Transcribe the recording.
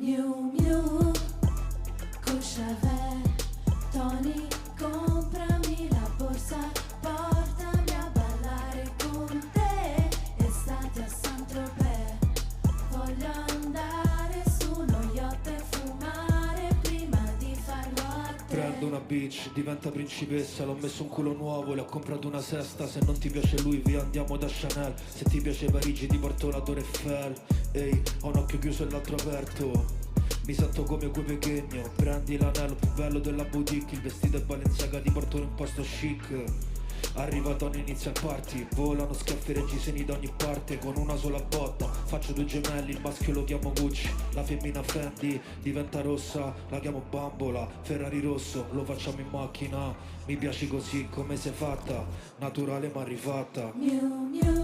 Miu Miu, Courchevel, Tony, comprami la borsa, portami a ballare con te, estate a Saint-Tropez, voglio andare su uno yacht e fumare prima di farlo a te. Prendo una bitch, diventa principessa, l'ho messo un culo nuovo, le ho comprato una sesta. Se non ti piace lui via andiamo da Chanel, se ti piace Parigi ti porto la Torre Eiffel. Ehi, ho un occhio chiuso e l'altro aperto, mi sento come quei pechegno. Prendi l'anello più bello della boutique, il vestito è Balenciaga, ti porto in un posto chic. Arriva Tony, inizia il party, volano schiaffi reggiseni da ogni parte. Con una sola botta faccio due gemelli, il maschio lo chiamo Gucci, la femmina Fendi diventa rossa, la chiamo bambola. Ferrari rosso, lo facciamo in macchina, mi piaci così come sei fatta, naturale ma rifatta. Miu Miu,